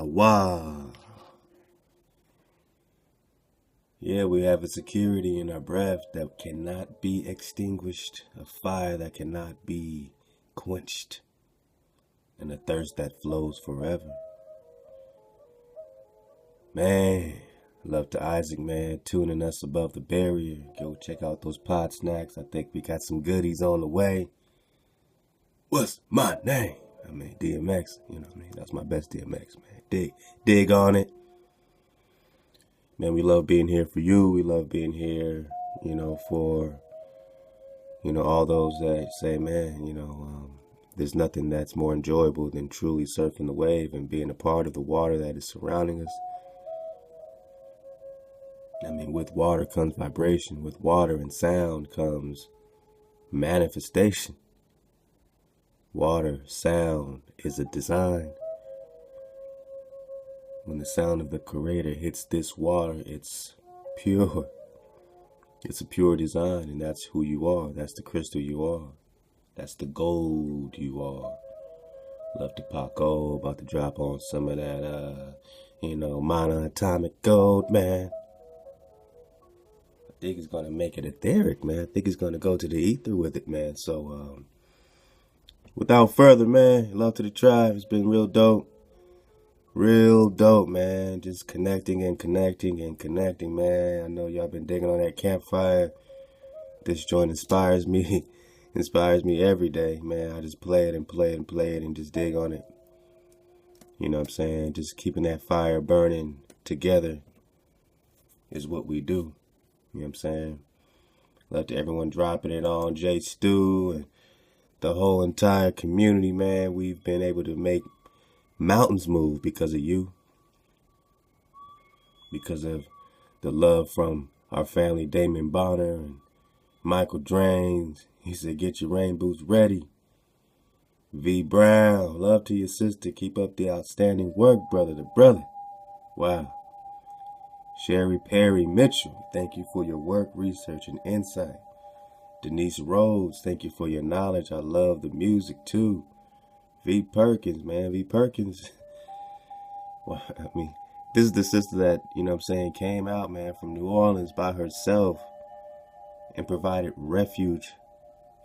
Wow. Yeah, we have a security in our breath that cannot be extinguished, a fire that cannot be quenched, and a thirst that flows forever. Man, love to Isaac, man, tuning us above the barrier. Go check out those pod snacks. I think we got some goodies on the way. What's my name? I mean, DMX, you know what I mean? That's my best DMX, man. Dig on it. Man, we love being here for you. We love being here, for, all those that say, man, there's nothing that's more enjoyable than truly surfing the wave and being a part of the water that is surrounding us. I mean, with water comes vibration. With water and sound comes manifestation. Water, sound is a design. When the sound of the Creator hits this water, it's pure. It's a pure design, and that's who you are. That's the crystal you are. That's the gold you are. Love to pop gold, about to drop on some of that, monoatomic gold, man. I think he's going to make it etheric, man. I think he's going to go to the ether with it, man. So, without further, man, love to the tribe. It's been real dope. Real dope, man. Just connecting, man. I know y'all been digging on that campfire. This joint inspires me. Inspires me every day, man. I just play it and just dig on it. You know what I'm saying? Just keeping that fire burning together is what we do. You know what I'm saying? Love to everyone dropping it on J Stu and the whole entire community, man. We've been able to make mountains move because of you. Because of the love from our family, Damon Bonner and Michael Drains. He said, get your rain boots ready. V Brown, love to your sister. Keep up the outstanding work, brother to brother. Wow. Sherry Perry Mitchell, thank you for your work, research, and insight. Denise Rhodes, thank you for your knowledge. I love the music too. V Perkins, man. V Perkins. Well, I mean, this is the sister that, came out, man, from New Orleans by herself and provided refuge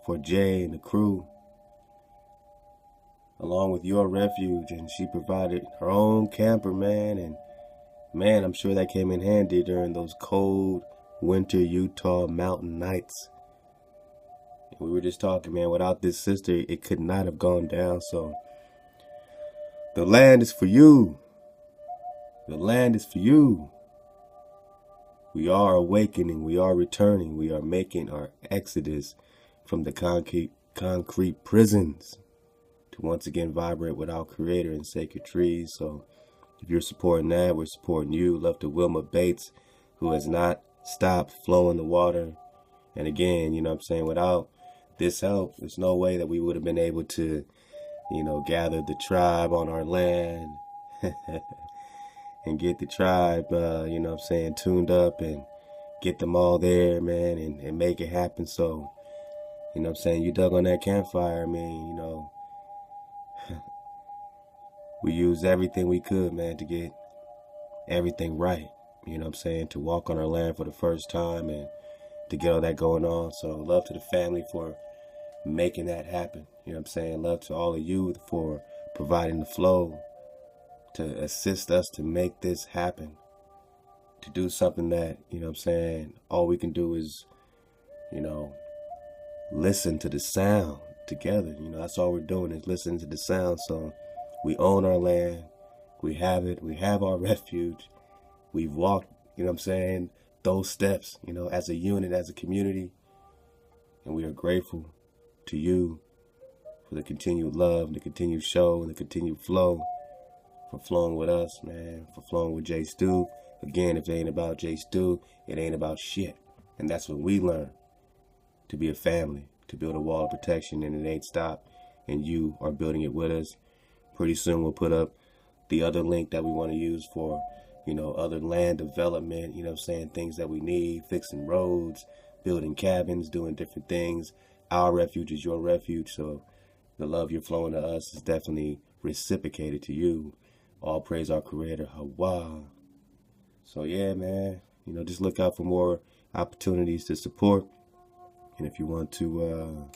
for Jay and the crew, along with your refuge. And she provided her own camper, man. And, man, I'm sure that came in handy during those cold winter Utah mountain nights. We were just talking, man, without this sister, it could not have gone down. So the land is for you. The land is for you. We are awakening. We are returning. We are making our exodus from the concrete prisons to once again vibrate with our Creator and sacred trees. So if you're supporting that, we're supporting you. Love to Wilma Bates, who has not stopped flowing the water. And again, without this help, there's no way that we would have been able to, gather the tribe on our land and get the tribe, tuned up and get them all there, man, and make it happen. So, you dug on that campfire. I mean, we used everything we could, man, to get everything right. To walk on our land for the first time and to get all that going on. So love to the family for making that happen. Love to all of you for providing the flow to assist us to make this happen. To do something that, all we can do is, listen to the sound together. That's all we're doing is listening to the sound. So we own our land. We have it. We have our refuge. We've walked, those steps, as a unit, as a community. And we are grateful to you for the continued love, the continued show, and the continued flow, for flowing with us, man, for flowing with J Stu. Again, if it ain't about J Stu, it ain't about shit. And that's what we learn, to be a family, to build a wall of protection, and it ain't stopped. And you are building it with us. Pretty soon we'll put up the other link that we want to use for, other land development, things that we need, fixing roads, building cabins, doing different things. Our refuge is your refuge. So the love you're flowing to us is definitely reciprocated to you All praise our Creator, Hawa. So yeah, man, just look out for more opportunities to support. And if you want to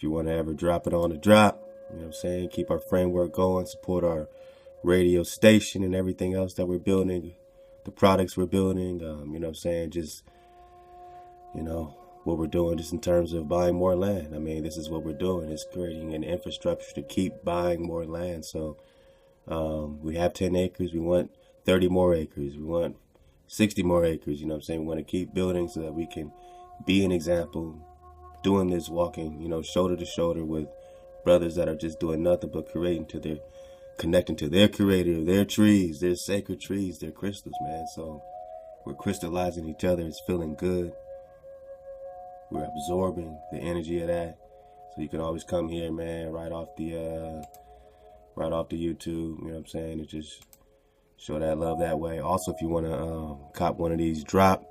ever drop it on the drop, keep our framework going, support our radio station and everything else that we're building, the products we're building, just, what we're doing just in terms of buying more land. This is what we're doing, is creating an infrastructure to keep buying more land. So we have 10 acres, we want 30 more acres, we want 60 more acres, we want to keep building so that we can be an example, doing this, walking, shoulder to shoulder with brothers that are just doing nothing but connecting to their Creator, their trees, their sacred trees, their crystals, man. So we're crystallizing each other. It's feeling good. We're absorbing the energy of that. So you can always come here, man, right off the YouTube, and just show that love that way. Also, if you want to cop one of these drop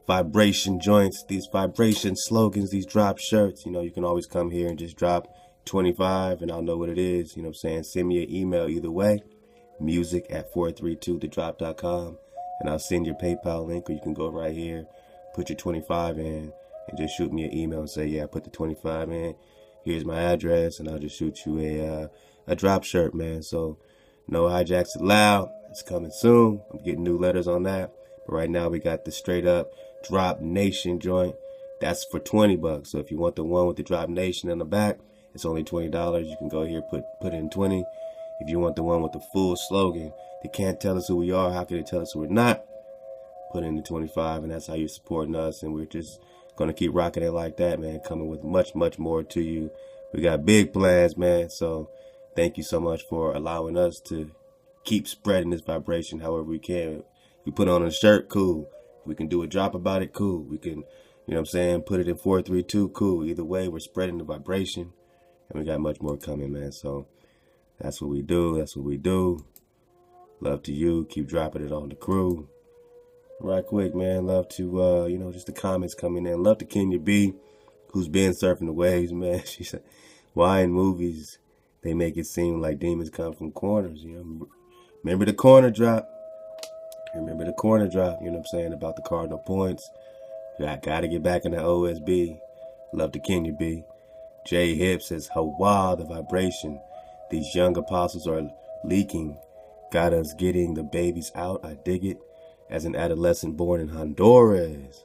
vibration joints, these vibration slogans, these drop shirts, you can always come here and just drop 25 and I'll know what it is. Send me an email either way, music@432thedrop.com, and I'll send your PayPal link, or you can go right here, put your 25 in, and just shoot me an email and say, yeah, I put the 25 in, here's my address, and I'll just shoot you a drop shirt, man. So no hijacks allowed. It's coming soon. I'm getting new letters on that. But right now we got the straight up Drop Nation joint. That's for $20. So if you want the one with the Drop Nation in the back, it's only $20. You can go here, put in 20. If you want the one with the full slogan, they can't tell us who we are, how can they tell us who we're not? Put in the 25, and that's how you're supporting us. And we're just gonna keep rocking it like that, man. Coming with much, much more to you. We got big plans, man. So thank you so much for allowing us to keep spreading this vibration however we can. If we put on a shirt, cool. If we can do a drop about it, cool. We can, put it in 432, cool. Either way, we're spreading the vibration, and we got much more coming, man. So that's what we do. That's what we do. Love to you. Keep dropping it on the crew. Right quick, man. Love to, just the comments coming in. Love to Kenya B, who's been surfing the waves, man. She said, why in movies they make it seem like demons come from corners? Remember the corner drop? Remember the corner drop, about the cardinal points. Got to get back in the OSB. Love to Kenya B. J Hip says, Hawa, the vibration. These young apostles are leaking. Got us getting the babies out. I dig it. As an adolescent born in Honduras,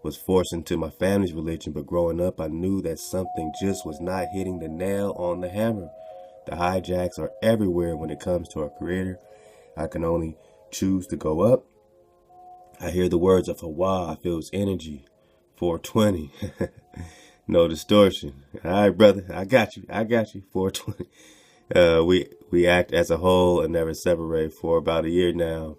was forced into my family's religion, but growing up I knew that something just was not hitting the nail on the hammer. The hijacks are everywhere when it comes to our Creator. I can only choose to go up. I hear the words of Hawa, I feel his energy. 420. No distortion. All right, brother, I got you. 420. We act as a whole and never separate for about a year now.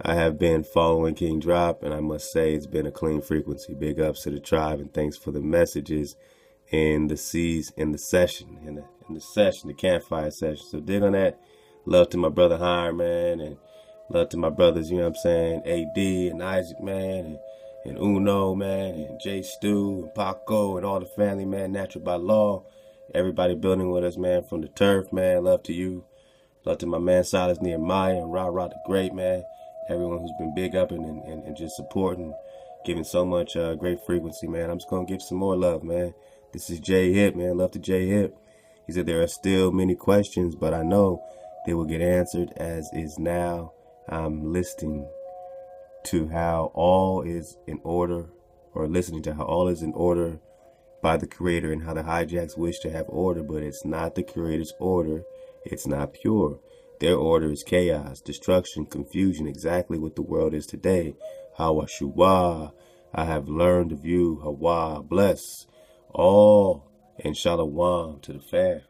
I have been following King Drop, and I must say it's been a clean frequency. Big ups to the tribe, and thanks for the messages in the session, the campfire session. So dig on that. Love to my brother Hire, man, and love to my brothers, AD and Isaac, man, and Uno, man, and J Stu and Paco and all the family, man, Natural by Law. Everybody building with us, man, from the turf, man. Love to you. Love to my man Silas Nehemiah and Ra the Great, man. Everyone who's been big up and just supporting, giving so much great frequency, man. I'm just going to give some more love, man. This is J Hip, man. Love to J Hip. He said there are still many questions, but I know they will get answered as is now. I'm listening to how all is in order, or listening to how all is in order by the Creator, and how the hijacks wish to have order, but it's not the Creator's order. It's not pure. Their order is chaos, destruction, confusion, exactly what the world is today. Hawa Shuwa, I have learned of you. Hawa, bless all, and Shalom to the fam.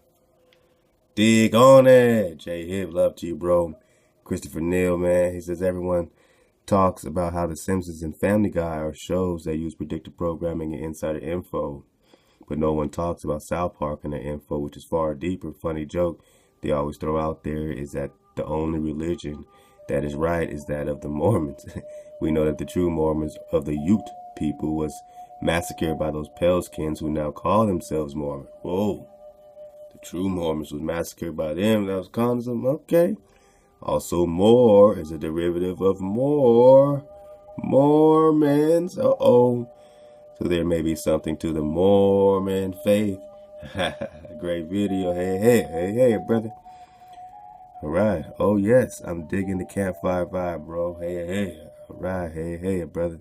Dig on it. J Hip, love to you, bro. Christopher Neal, man, he says everyone talks about how The Simpsons and Family Guy are shows that use predictive programming and insider info, but no one talks about South Park and their info, which is far deeper. Funny joke they always throw out there is that the only religion that is right is that of the Mormons. We know that the true Mormons of the Ute people was massacred by those pale skins who now call themselves Mormon. Whoa. The True Mormons was massacred by them. That was communism. Okay. Also, Moor is a derivative of more. Mormons. Uh-oh. So there may be something to the Mormon faith. Great video. Hey, brother. All right. Oh, yes. I'm digging the campfire vibe, bro. Hey. All right. Hey, brother.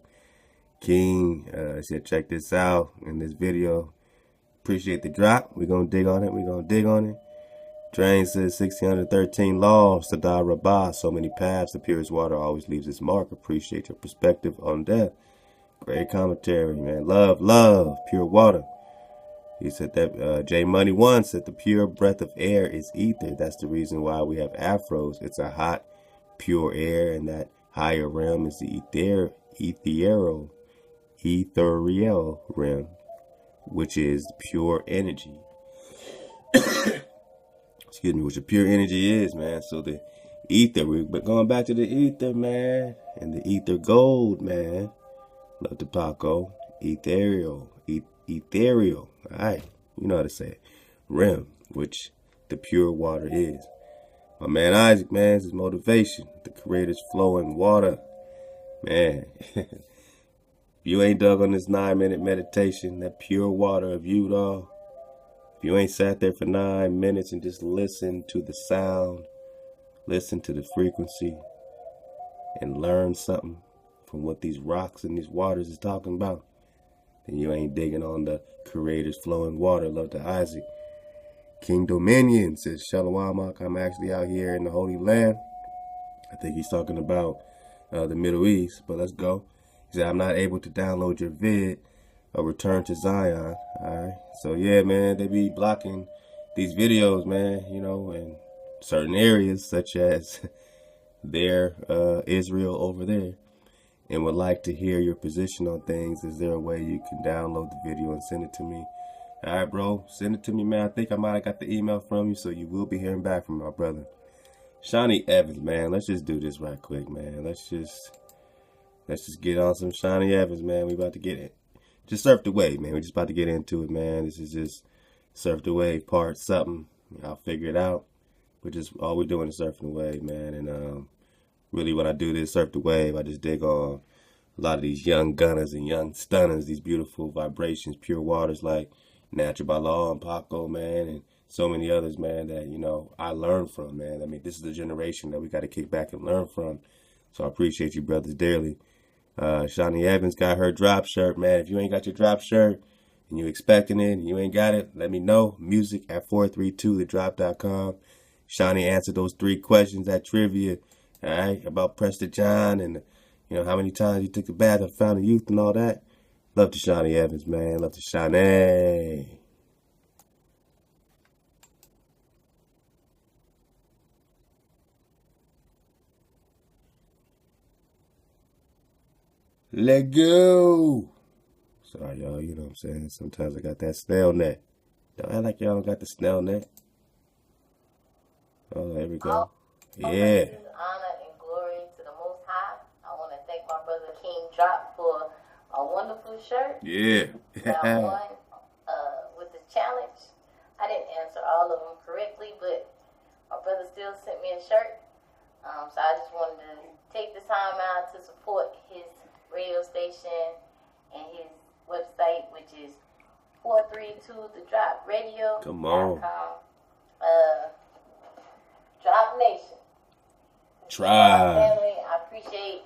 King said, check this out in this video. Appreciate the drop. We're going to dig on it. Drain says 1613 laws to die Rabbah. So many paths. The purest water always leaves its mark. Appreciate your perspective on death. Great commentary, man. Love. Pure water. He said that J Money 1 said the pure breath of air is ether. That's the reason why we have afros. It's a hot, pure air, and that higher realm is the ethereal realm, which is pure energy. Excuse me, which a pure energy is, man. So the ether, but going back to the ether, man, and the ether gold, man. Love the Paco. Ethereal. All right, you know how to say it. Rim, which the pure water is. My man Isaac, man, is his motivation. The creator's flowing water. Man, if you ain't dug on this 9-minute meditation, that pure water of you, dog. If you ain't sat there for 9 minutes and just listen to the sound, listen to the frequency, and learn something from what these rocks and these waters is talking about, then you ain't digging on the creator's flowing water. Love to Isaac. King Dominion says, Shalom, I'm actually out here in the Holy Land. I think he's talking about the Middle East, but let's go. He said, I'm not able to download your vid or return to Zion. All right. So, yeah, man, they be blocking these videos, man, you know, in certain areas such as their Israel over there, and would like to hear your position on things. Is there a way you can download the video and send it to me? All right, bro, send it to me, man. I think I might have got the email from you, so you will be hearing back from my brother. Shawnee Evans, man, let's just do this right quick, man. Let's just get on some Shawnee Evans, man. We about to get it. Just surf the wave, man. We're just about to get into it, man. This is just surf the wave part something. I'll figure it out. All we're doing is surfing the wave, man. And really, when I do this surf the wave, I just dig on a lot of these young gunners and young stunners, these beautiful vibrations, pure waters like Natural by Law and Paco, man, and so many others, man, that, you know, I learn from, man. I mean, this is the generation that we got to kick back and learn from. So I appreciate you brothers dearly. Shawnee Evans got her drop shirt, man. If you ain't got your drop shirt and you expecting it and you ain't got it, let me know. Music at 432thedrop.com. Shawnee answered those 3 questions at trivia, all right, about Prester John and, you know, how many times he took a bath and found the youth and all that. Love to Shawnee Evans, man. Love to Shawnee. Let go. Sorry, y'all. You know what I'm saying? Sometimes I got that snail net. Don't act like y'all don't got the snail net. Oh, there we go. Yeah. Honor and glory to the Most High. I want to thank my brother Kingdrop for a wonderful shirt. Yeah. I won with the challenge. I didn't answer all of them correctly, but my brother still sent me a shirt. So I just wanted to take the time out to support his radio station and his website, which is 432thedropradio.com. Come on. Drop Nation. Try. Family, I appreciate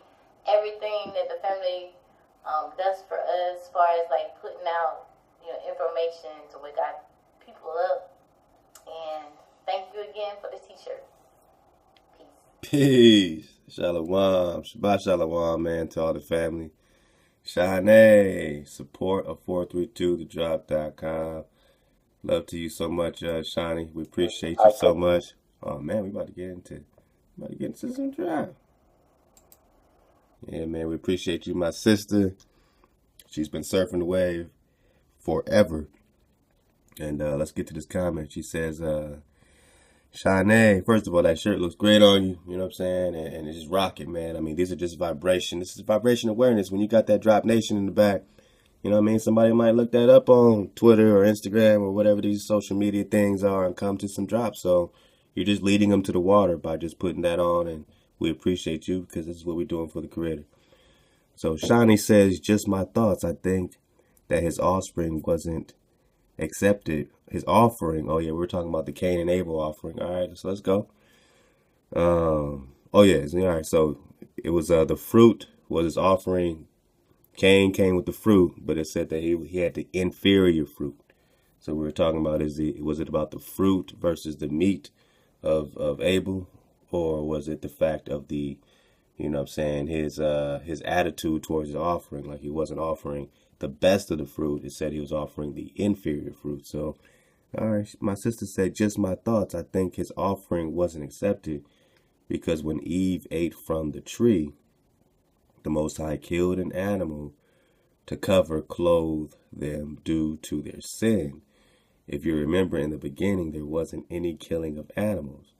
everything that the family does for us as far as like putting out, you know, information to wake got people up. And thank you again for the t-shirt. Peace. Shalom. Shabbat shalom, man, to all the family. Shanae. Support of 432thedrop.com. Love to you so much, Shani. We appreciate you so much. Oh man, we about to get into some drop. Yeah, man, we appreciate you, my sister. She's been surfing the wave forever. And let's get to this comment. She says, Shanae, first of all, that shirt looks great on you. You know what I'm saying? And it's just rocking, man. I mean, these are just vibration. This is vibration awareness. When you got that Drop Nation in the back, You know what I mean? Somebody might look that up on Twitter or Instagram or whatever these social media things are and come to some drops. So you're just leading them to the water by just putting that on, and we appreciate you because this is what we're doing for the Creator. So Shani says, just my thoughts. I think that his offspring wasn't accepted. His offering. Oh yeah, we were talking about the Cain and Abel offering. All right, so let's go. Oh yeah, all right. So it was the fruit was his offering. Cain came with the fruit, but it said that he had the inferior fruit. So we were talking about was it about the fruit versus the meat of Abel, or was it the fact of the, you know what I'm saying, his attitude towards the offering, like he wasn't offering the best of the fruit. It said he was offering the inferior fruit. So, all right, my sister said, just my thoughts. I think his offering wasn't accepted because when Eve ate from the tree, the Most High killed an animal to clothe them due to their sin. If you remember in the beginning, there wasn't any killing of animals.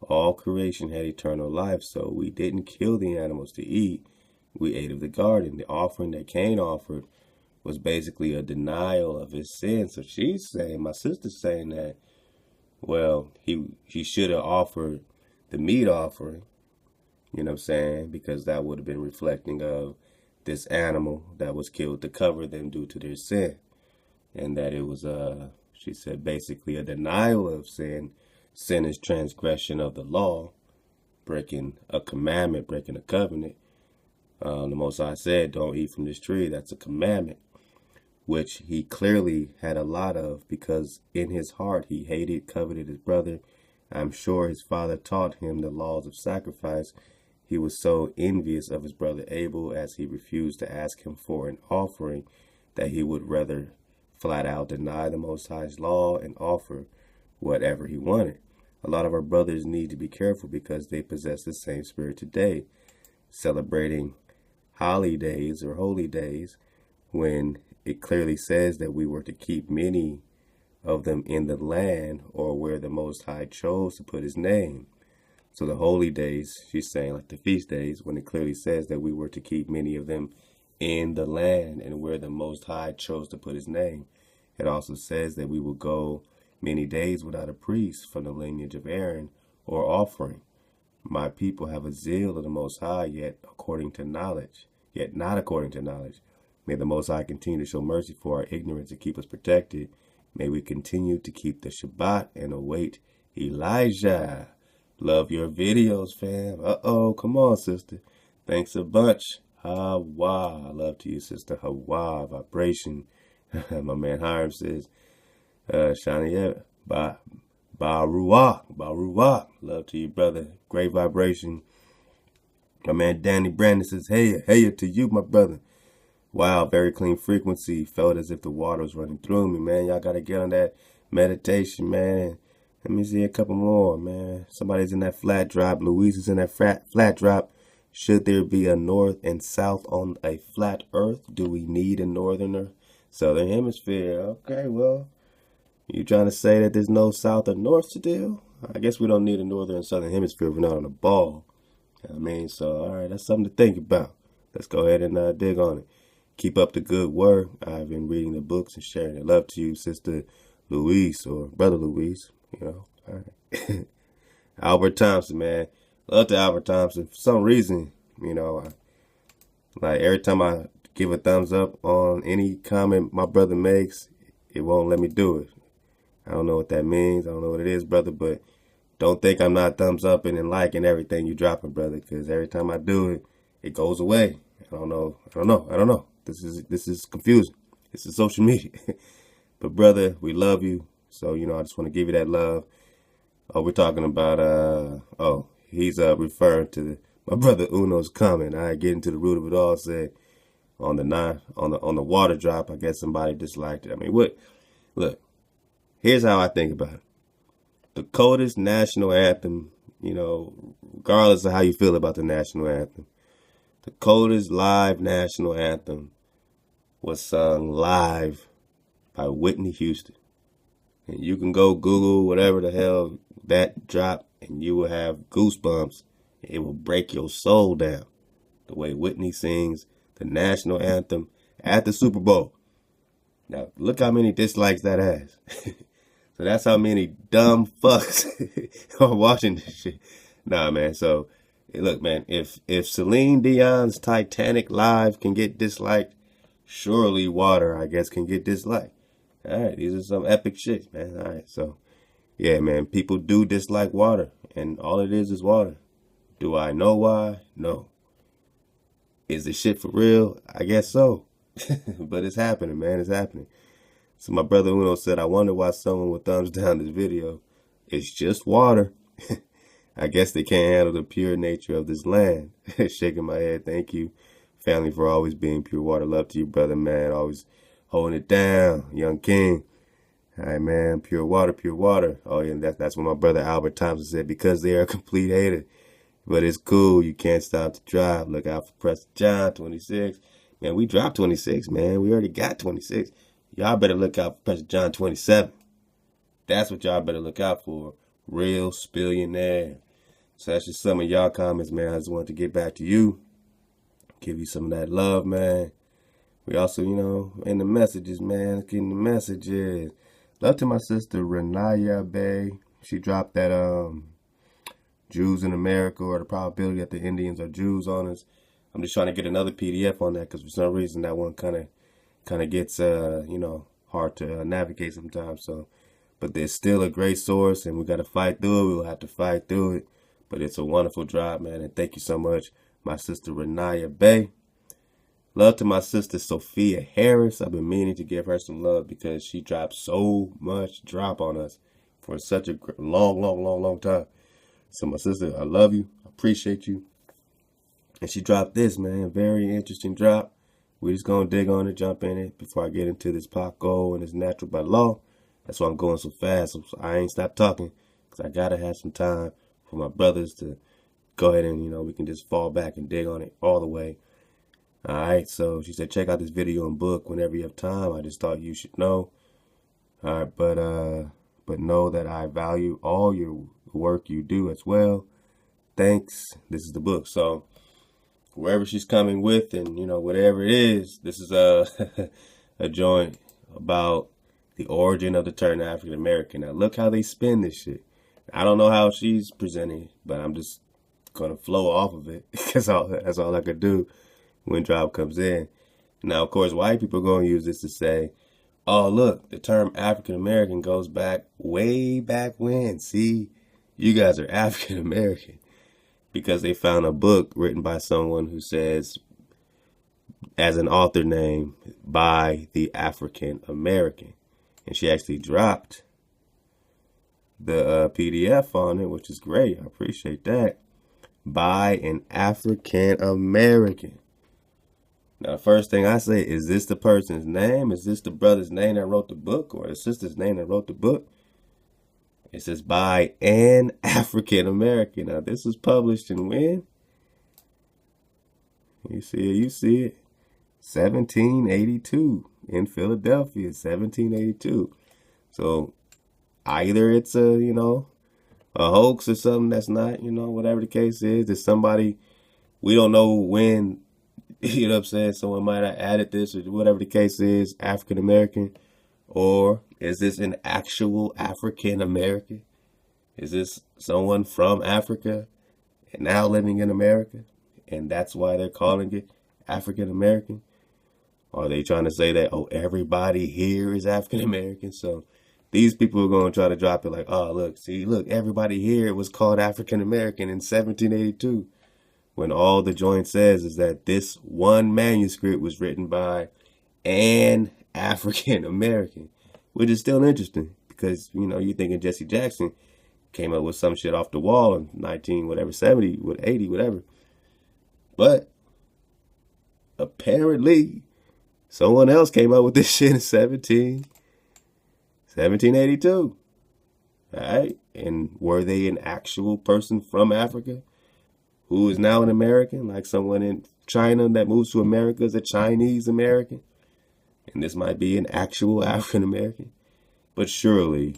All creation had eternal life, so we didn't kill the animals to eat. We ate of the garden. The offering that Cain offered was basically a denial of his sin. So she's saying, my sister's saying that, well, he should have offered the meat offering, you know what I'm saying, because that would have been reflecting of this animal that was killed to cover them due to their sin. And that it was, she said, basically a denial of sin. Sin is transgression of the law, breaking a commandment, breaking a covenant. The Most High said, don't eat from this tree. That's a commandment, which he clearly had a lot of because in his heart he hated, coveted his brother. I'm sure his father taught him the laws of sacrifice. He was so envious of his brother Abel as he refused to ask him for an offering that he would rather flat out deny the Most High's law and offer whatever he wanted. A lot of our brothers need to be careful because they possess the same spirit today, celebrating holidays or holy days when it clearly says that we were to keep many of them in the land or where the Most High chose to put his name. So the holy days, she's saying, like the feast days, when it clearly says that we were to keep many of them in the land and where the Most High chose to put his name. It also says that we will go many days without a priest from the lineage of Aaron or offering. My people have a zeal of the Most High, yet not according to knowledge. May the Most High continue to show mercy for our ignorance and keep us protected. May we continue to keep the Shabbat and await Elijah. Love your videos, fam. Uh-oh, come on, sister. Thanks a bunch. Hawa. Love to you, sister. Hawa. Vibration. My man Hiram says, Shani, Baruach. Love to you, brother. Great vibration. My man Danny Brandon says, hey to you, my brother. Wow, very clean frequency. Felt as if the water was running through me, man. Y'all got to get on that meditation, man. Let me see a couple more, man. Somebody's in that flat drop. Louise is in that flat drop. Should there be a north and south on a flat earth? Do we need a northern or southern hemisphere? Okay, well, you trying to say that there's no south or north to do? I guess we don't need a northern and southern hemisphere if we're not on a ball. You know what I mean, so, all right, that's something to think about. Let's go ahead and dig on it. Keep up the good work. I've been reading the books and sharing it. Love to you, Sister Louise or Brother Louise. You know, all right. Albert Thompson, man. Love to Albert Thompson. For some reason, you know, like every time I give a thumbs up on any comment my brother makes, it won't let me do it. I don't know what that means. I don't know what it is, brother, but don't think I'm not thumbs up and liking everything you dropping, brother, because every time I do it, it goes away. I don't know. This is confusing. This is social media. But brother, we love you. So, you know, I just want to give you that love. Oh, we're talking about, he's referring to my brother Uno's comment. I get into the root of it all. Said on the water drop, I guess somebody disliked it. I mean, look, here's how I think about it. The coldest national anthem, you know, regardless of how you feel about the national anthem, the coldest live national anthem was sung live by Whitney Houston. And you can go Google whatever the hell that drop and you will have goosebumps. It will break your soul down. The way Whitney sings the national anthem at the Super Bowl. Now, look how many dislikes that has. So that's how many dumb fucks are watching this shit. Nah, man. So, look, man, if Celine Dion's Titanic Live can get disliked, surely water, I guess, can get disliked. All right, these are some epic shit, man. All right, so, yeah, man, people do dislike water, and all it is water. Do I know why? No. Is the shit for real? I guess so. But it's happening, man. It's happening. So my brother Uno said, I wonder why someone would thumbs down this video. It's just water. I guess they can't handle the pure nature of this land. Shaking my head. Thank you, family, for always being pure water. Love to you, brother, man. Always holding it down. Young King. All right, man. Pure water, pure water. Oh, yeah, that's what my brother Albert Thompson said, because they are a complete hater. But it's cool. You can't stop to drive. Look out for Preston John, 26. Man, we dropped 26, man. We already got 26. Y'all better look out for Preston John, 27. That's what y'all better look out for. Real spillionaire. So that's just some of y'all comments, man. I just wanted to get back to you. Give you some of that love, man. We also, in the messages, man. Getting the messages. Love to my sister, Renaya Bay. She dropped that, Jews in America, or the probability that the Indians are Jews on us. I'm just trying to get another PDF on that, because for some reason that one kind of gets hard to navigate sometimes. So, but there's still a great source, and we got to fight through it. We'll have to fight through it, but it's a wonderful drop, man. And thank you so much, my sister Renaya Bay. Love to my sister Sophia Harris. I've been meaning to give her some love, because she dropped so much drop on us for such a long time. So my sister, I love you. I appreciate you. And she dropped this, man. Very interesting drop. We're just going to dig on it, jump in it before I get into this Paco and this natural by law. That's why I'm going so fast. So I ain't stopped talking, because I got to have some time for my brothers to go ahead and, we can just fall back and dig on it all the way. All right. So she said, check out this video and book whenever you have time. I just thought you should know. All right. But know that I value all your work you do as well. Thanks. This is the book. So wherever she's coming with, and whatever it is, this is a a joint about the origin of the term African American. Now look how they spin this shit. I don't know how she's presenting, but I'm just gonna flow off of it, because that's all I could do when drop comes in. Now, of course, white people are gonna use this to say, oh, look, the term African American goes back way back when. See, you guys are African American, because they found a book written by someone who says, as an author name, by the African American. And she actually dropped the PDF on it, which is great. I appreciate that. By an African American. Now, the first thing I say, is this the person's name? Is this the brother's name that wrote the book, or the sister's name that wrote the book? It says by an African American. Now, this was published in when? You see it. 1782 in Philadelphia, 1782. So either it's a hoax or something that's not, whatever the case is. There's somebody, we don't know when, you know what I'm saying? Someone might have added this, or whatever the case is, African American. Or is this an actual African American? Is this someone from Africa and now living in America, and that's why they're calling it African American? Are they trying to say that, oh, everybody here is African American? So these people are going to try to drop it like, oh, look, everybody here was called African American in 1782. When all the joint says is that this one manuscript was written by an African American, which is still interesting, because, you're thinking Jesse Jackson came up with some shit off the wall in 70, 80, whatever. But apparently someone else came up with this shit in 1782. All right. And were they an actual person from Africa who is now an American, like someone in China that moves to America as a Chinese American? And this might be an actual African American. But surely,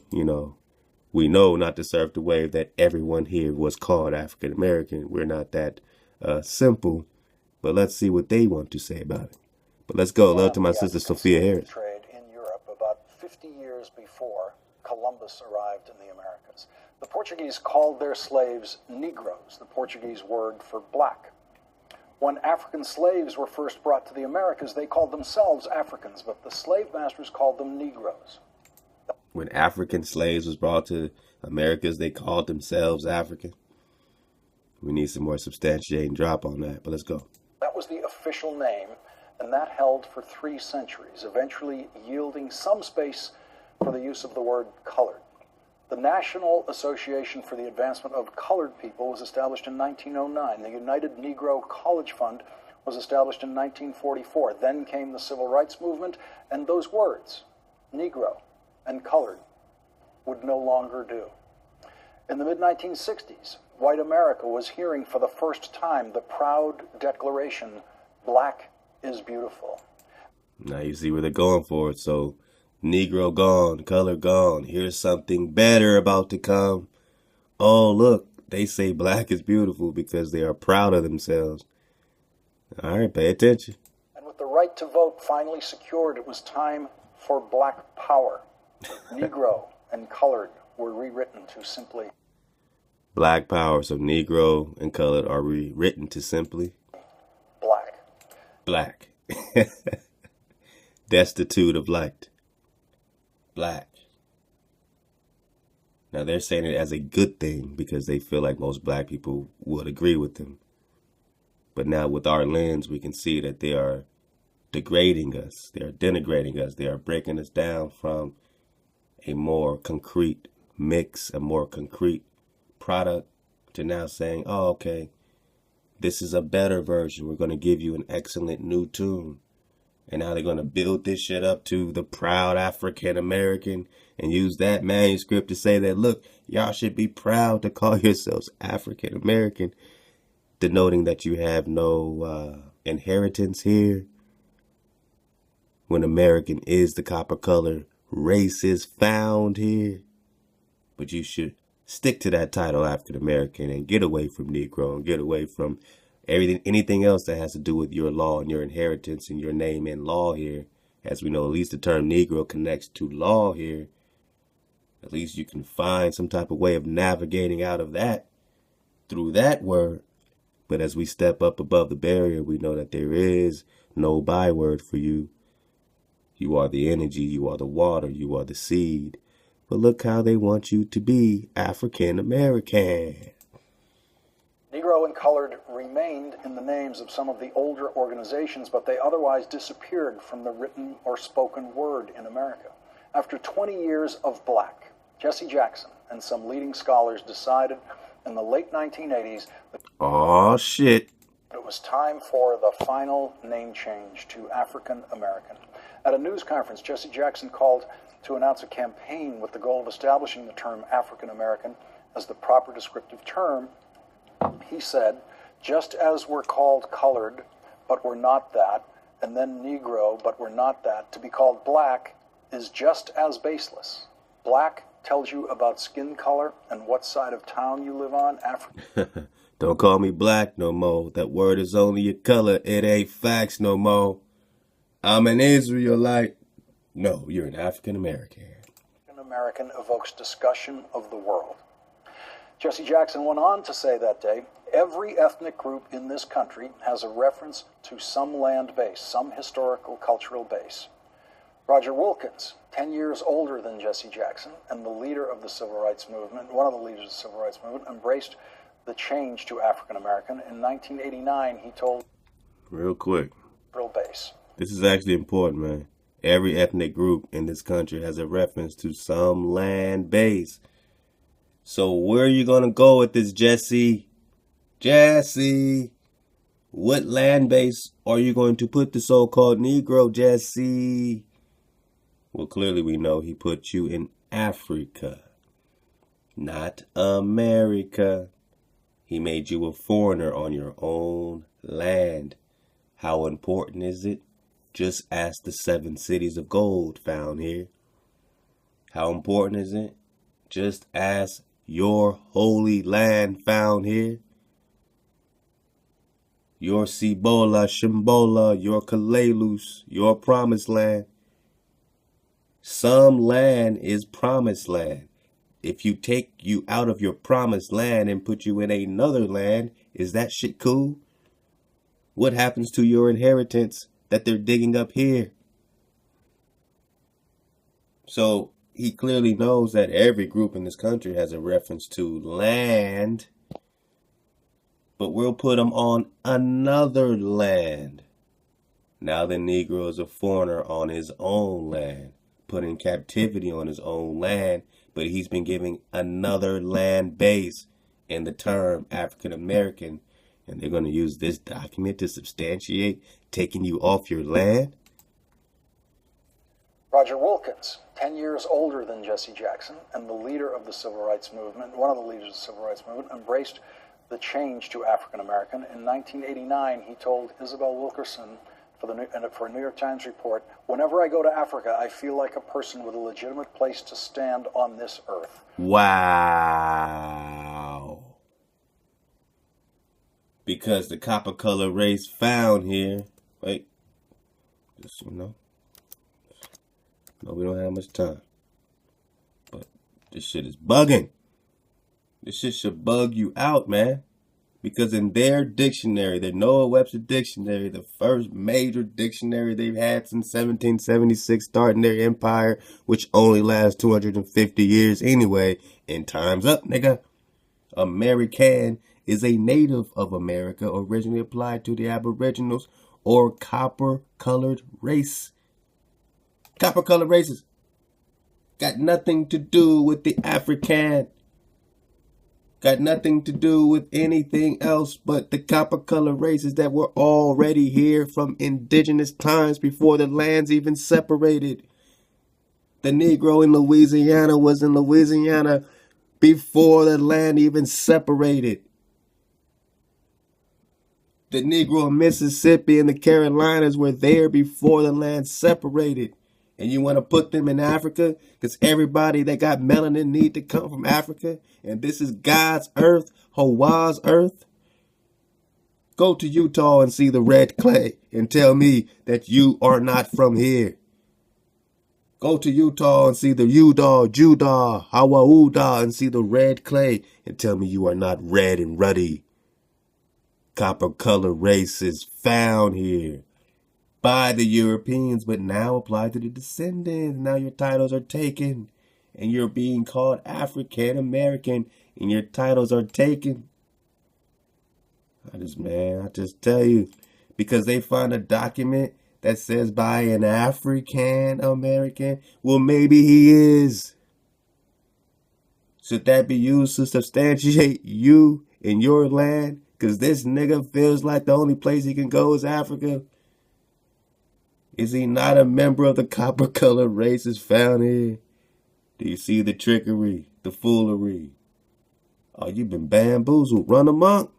we know not to surf the wave that everyone here was called African American. We're not that simple. But let's see what they want to say about it. But let's go. Love to my sister Sophia Harris. Columbus arrived in the Americas. The Portuguese called their slaves Negroes, the Portuguese word for black. When African slaves were first brought to the Americas, they called themselves Africans, but the slave masters called them Negroes. When African slaves was brought to Americas, they called themselves African. We need some more substantiate and drop on that, but let's go. That was the official name, and that held for 3 centuries, eventually yielding some space for the use of the word colored. The National Association for the Advancement of Colored People was established in 1909. The United Negro College Fund was established in 1944. Then came the Civil Rights Movement, and those words, Negro and colored, would no longer do. In the mid-1960s, white America was hearing for the first time the proud declaration, "Black is beautiful." Now you see where they're going for it. So, Negro gone, color gone. Here's something better about to come. Oh, look, they say black is beautiful because they are proud of themselves. All right, pay attention. And with the right to vote finally secured, it was time for black power. Negro and colored were rewritten to simply Black power. So Negro and colored are rewritten to simply black. Black. Destitute of light. Black. Now they're saying it as a good thing because they feel like most black people would agree with them. But now with our lens, we can see that they are degrading us. They are denigrating us. They are breaking us down from a more concrete mix, a more concrete product, to now saying, oh, okay, this is a better version. We're going to give you an excellent new tune. And now they're going to build this shit up to the proud African American and use that manuscript to say that, look, y'all should be proud to call yourselves African American, denoting that you have no inheritance here. When American is the copper color, race is found here. But you should stick to that title, African American, and get away from Negro and get away from anything else that has to do with your law and your inheritance and your name and law here. As we know, at least the term Negro connects to law here. At least you can find some type of way of navigating out of that through that word. But as we step up above the barrier, we know that there is no byword for you. You are the energy, you are the water, you are the seed. But look how they want you to be African American. Negro and colored remained in the names of some of the older organizations, but they otherwise disappeared from the written or spoken word in America. After 20 years of black, Jesse Jackson and some leading scholars decided in the late 1980s that it was time for the final name change to African American. At a news conference, Jesse Jackson called to announce a campaign with the goal of establishing the term African American as the proper descriptive term. He said, just as we're called colored, but we're not that, and then Negro, but we're not that, to be called black is just as baseless. Black tells you about skin color and what side of town you live on. Don't call me black no more. That word is only a color. It ain't facts no more. I'm an Israelite. No, you're an African American. African American evokes discussion of the world. Jesse Jackson went on to say that day, every ethnic group in this country has a reference to some land base, some historical cultural base. Roger Wilkins, 10 years older than Jesse Jackson and the leader of the Civil Rights Movement, one of the leaders of the Civil Rights Movement, embraced the change to African American. In 1989, he told real quick, base. This is actually important, man. Every ethnic group in this country has a reference to some land base. So where are you going to go with this, Jesse? Jesse, what land base are you going to put the so-called Negro, Jesse? Well, clearly we know he put you in Africa, not America. He made you a foreigner on your own land. How important is it? Just ask the 7 cities of gold found here. How important is it? Just ask your holy land found here. Your Cibola, Shimbola, your Kalelus, your promised land. Some land is promised land. If you take you out of your promised land and put you in another land, is that shit cool? What happens to your inheritance that they're digging up here? So he clearly knows that every group in this country has a reference to land, but we'll put them on another land. Now the Negro is a foreigner on his own land, put in captivity on his own land, but he's been giving another land base in the term African American, and they're going to use this document to substantiate taking you off your land? Roger Wilkins, 10 years older than Jesse Jackson and the leader of the Civil Rights Movement, one of the leaders of the Civil Rights Movement, embraced the change to African American. In 1989, he told Isabel Wilkerson for a New York Times report, "Whenever I go to Africa, I feel like a person with a legitimate place to stand on this earth." Wow. Because the copper color race found here, wait, just, no, we don't have much time, but this shit is bugging. This shit should bug you out, man. Because in their dictionary, their Noah Webster dictionary, the first major dictionary they've had since 1776, starting their empire, which only lasts 250 years anyway, and time's up, nigga. Ame'rican is a native of America, originally applied to the Aboriginals or copper-colored race. Copper-colored races got nothing to do with the African. Got nothing to do with anything else but the copper-colored races that were already here from indigenous times before the lands even separated. The Negro in Louisiana was in Louisiana before the land even separated. The Negro in Mississippi and the Carolinas were there before the land separated. And you want to put them in Africa because everybody that got melanin need to come from Africa. And this is God's earth, Hawa's earth. Go to Utah and see the red clay and tell me that you are not from here. Go to Utah and see the Udah, Judah, Hawauda and see the red clay and tell me you are not red and ruddy. Copper color race is found here by the Europeans, but now applied to the descendants. Now your titles are taken, and you're being called African American, and your titles are taken. I just tell you, because they find a document that says by an African American, well, maybe he is. Should that be used to substantiate you in your land? Because this nigga feels like the only place he can go is Africa. Is he not a member of the copper-colored races found here? Do you see the trickery, the foolery? Oh, you've been bamboozled. Run amok.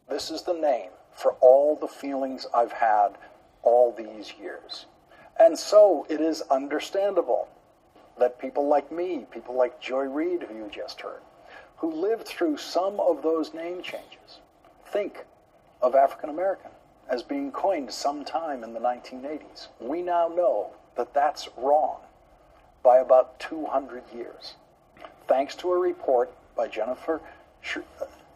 This is the name for all the feelings I've had all these years. And so it is understandable that people like me, people like Joy Reid, who you just heard, who lived through some of those name changes, think of African American as being coined sometime in the 1980s. We now know that that's wrong by about 200 years. Thanks to a report by Jennifer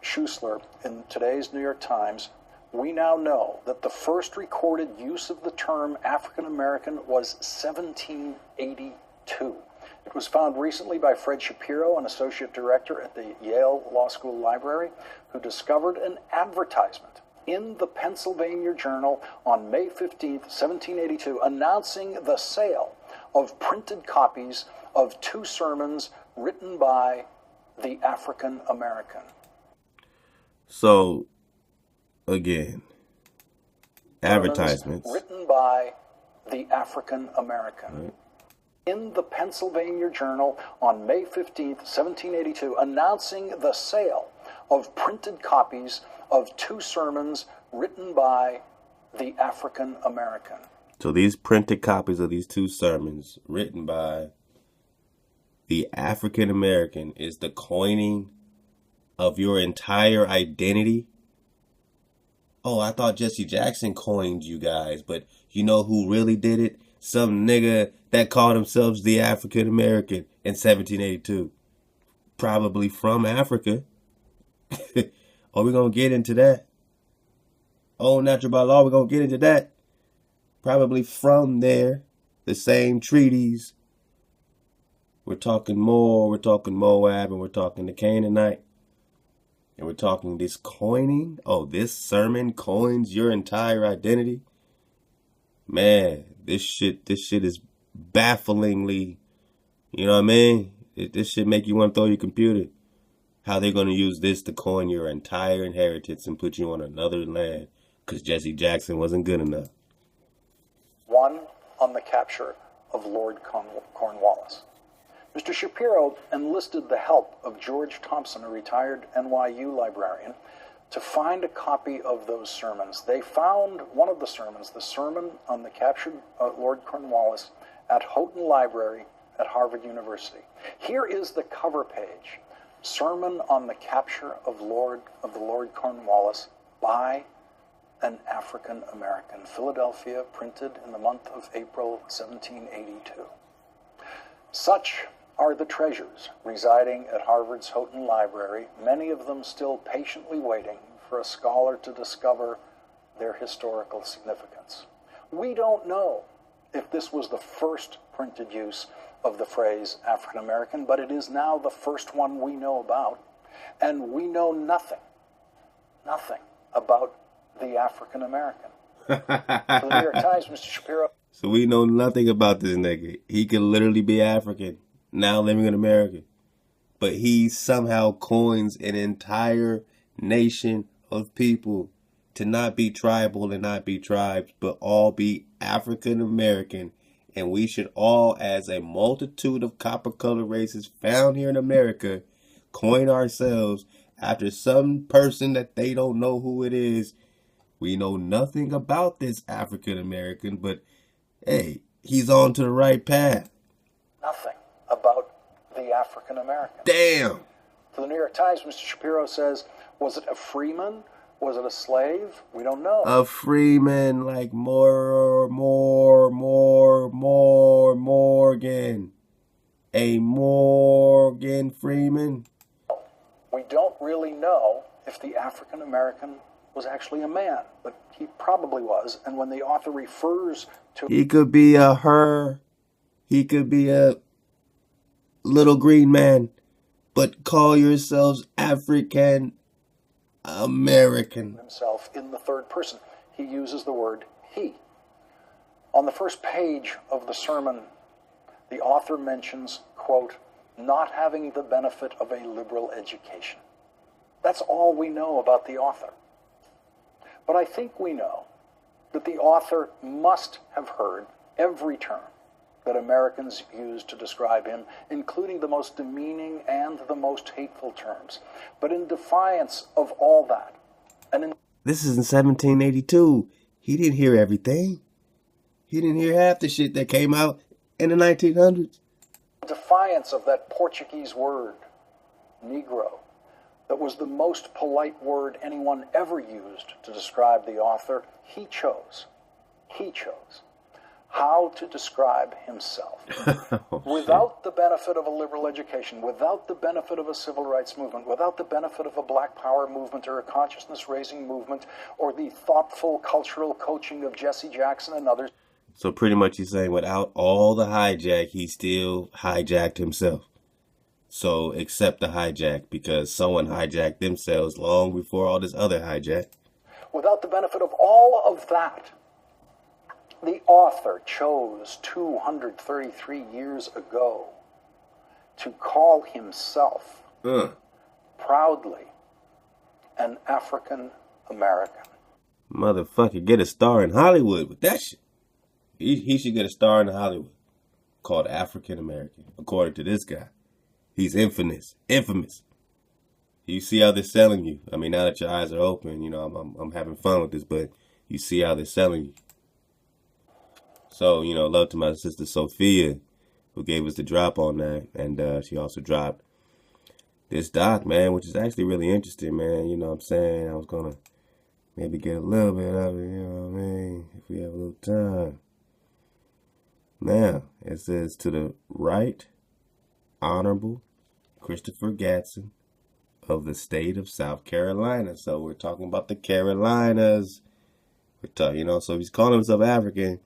Schuessler in today's New York Times, we now know that the first recorded use of the term African American was 1782. It was found recently by Fred Shapiro, an associate director at the Yale Law School Library, who discovered an advertisement in the Pennsylvania Journal on May 15th, 1782, announcing the sale of printed copies of 2 sermons written by the African American. So, again, advertisements written by the African American. Right. In the Pennsylvania Journal on May 15th, 1782, announcing the sale of printed copies of 2 sermons written by the African American. So these printed copies of these 2 sermons written by the African American is the coining of your entire identity? Oh, I thought Jesse Jackson coined you guys, but you know who really did it? some nigga that called themselves the African American in 1782. Probably from Africa. Are we going to get into that? Oh, natural by law, we're going to get into that. Probably from there. The same treaties. We're talking Moab, and we're talking the Canaanite. And we're talking this coining. Oh, this sermon coins your entire identity. Man, this shit is bafflingly, you know what I mean? This shit make you want to throw your computer. How they're going to use this to coin your entire inheritance and put you on another land because Jesse Jackson wasn't good enough. One on the capture of Lord Cornwallis. Mr. Shapiro enlisted the help of George Thompson, a retired NYU librarian, to find a copy of those sermons. They found one of the sermons, the sermon on the captured Lord Cornwallis, at Houghton Library at Harvard University. Here is the cover page. Sermon on the capture of the Lord Cornwallis by an African American. Philadelphia, printed in the month of April 1782. Such are the treasures residing at Harvard's Houghton Library, many of them still patiently waiting for a scholar to discover their historical significance. We don't know if this was the first printed use of the phrase African American, but it is now the first one we know about, and we know nothing about the African American. For the New York Times, Mr. Shapiro. So we know nothing about this nigga. He could literally be African, now living in America. But he somehow coins an entire nation of people to not be tribal and not be tribes, but all be African American. And we should all, as a multitude of copper-colored races found here in America, coin ourselves after some person that they don't know who it is. We know nothing about this African American, but hey, he's on to the right path. Nothing about the African American. Damn. For the New York Times, Mr. Shapiro says, was it a freeman? Was it a slave? We don't know. A freeman, like Morgan. A Morgan Freeman. We don't really know if the African American was actually a man, but he probably was. And when the author refers to... He could be a her. He could be a little green man. But call yourselves African American. Himself in the third person. He uses the word he. On the first page of the sermon, the author mentions, quote, not having the benefit of a liberal education. That's all we know about the author. But I think we know that the author must have heard every term that Americans use to describe him, including the most demeaning and the most hateful terms. But in defiance of all that, this is in 1782. He didn't hear everything. He didn't hear half the shit that came out in the 1900s. In defiance of that Portuguese word, Negro, that was the most polite word anyone ever used to describe the author, he chose how to describe himself. Without the benefit of a liberal education, without the benefit of a civil rights movement, without the benefit of a black power movement or a consciousness-raising movement, or the thoughtful cultural coaching of Jesse Jackson and others. So pretty much he's saying without all the hijack, he still hijacked himself. So accept the hijack because someone hijacked themselves long before all this other hijack. Without the benefit of all of that, the author chose 233 years ago to call himself proudly an African American. Motherfucker, get a star in Hollywood with that shit. He should get a star in Hollywood called African American, according to this guy. He's infamous. You see how they're selling you. I mean, now that your eyes are open, you know, I'm having fun with this, but you see how they're selling you. So, you know, love to my sister Sophia, who gave us the drop on that. And she also dropped this doc, man, which is actually really interesting, man. You know what I'm saying? I was going to maybe get a little bit of it, you know what I mean? If we have a little time. Now, it says, to the right, Honorable Christopher Gadsden of the state of South Carolina. So we're talking about the Carolinas. We're talking, so if he's calling himself African,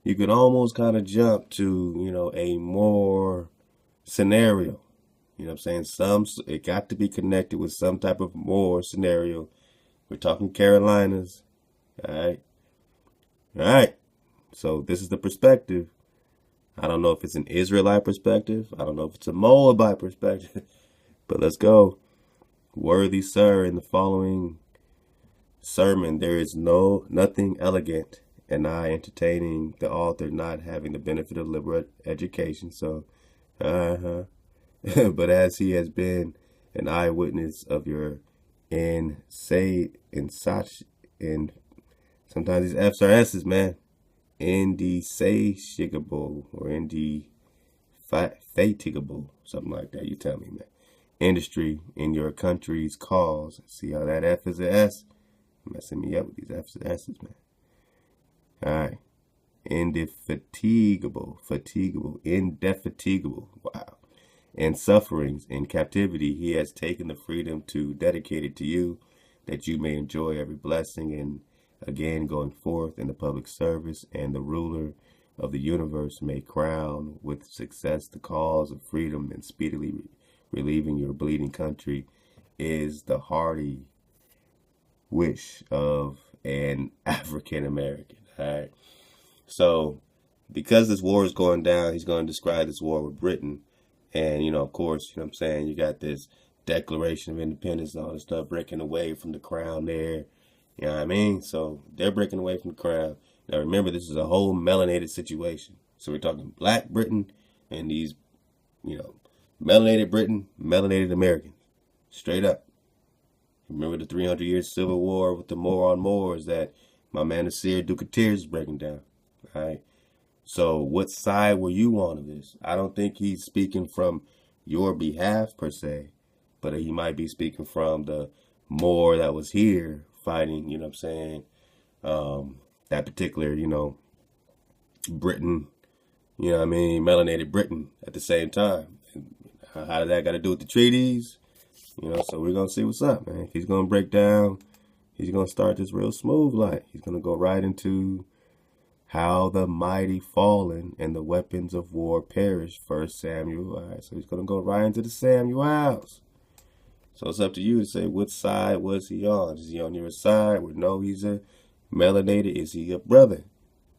you could almost kind of jump to, a more scenario. You know what I'm saying? It got to be connected with some type of more scenario. We're talking Carolinas. All right. All right. So this is the perspective. I don't know if it's an Israelite perspective. I don't know if it's a Moabite perspective. But let's go. Worthy sir, in the following sermon, there is nothing elegant, and I entertaining the author not having the benefit of liberal education. So, but as he has been an eyewitness of your sometimes these F's are S's, man. Indesatiable or indefatigable, something like that. You tell me, man. Industry in your country's cause. See how that F is an S? Messing me up with these F's and S's, man. All right. Indefatigable. Wow. In sufferings, in captivity, he has taken the freedom to dedicate it to you, that you may enjoy every blessing, and again going forth in the public service, and the ruler of the universe may crown with success the cause of freedom, and speedily relieving your bleeding country is the hearty wish of an African American. All right. So because this war is going down, he's going to describe this war with Britain. And, of course, what I'm saying, you got this Declaration of Independence and all this stuff breaking away from the crown there. You know what I mean? So they're breaking away from the crown. Now, remember, this is a whole melanated situation. So we're talking Black Britain and these, melanated Britain, melanated Americans. Straight up. Remember the 300-year Civil War with the Moor on Moors that my man Nasir Ducatir is breaking down. All right. So what side were you on of this? I don't think he's speaking from your behalf per se, but he might be speaking from the Moor that was here fighting, you know what I'm saying, that particular, Britain, melanated Britain at the same time. And how did that got to do with the treaties? So we're going to see what's up, man. If he's going to break down, he's going to start this real smooth like. He's going to go right into how the mighty fallen and the weapons of war perish, 1 Samuel. All right, so he's going to go right into the Samuels. So it's up to you to say, what side was he on? Is he on your side? We know he's a melanated. Is he a brother?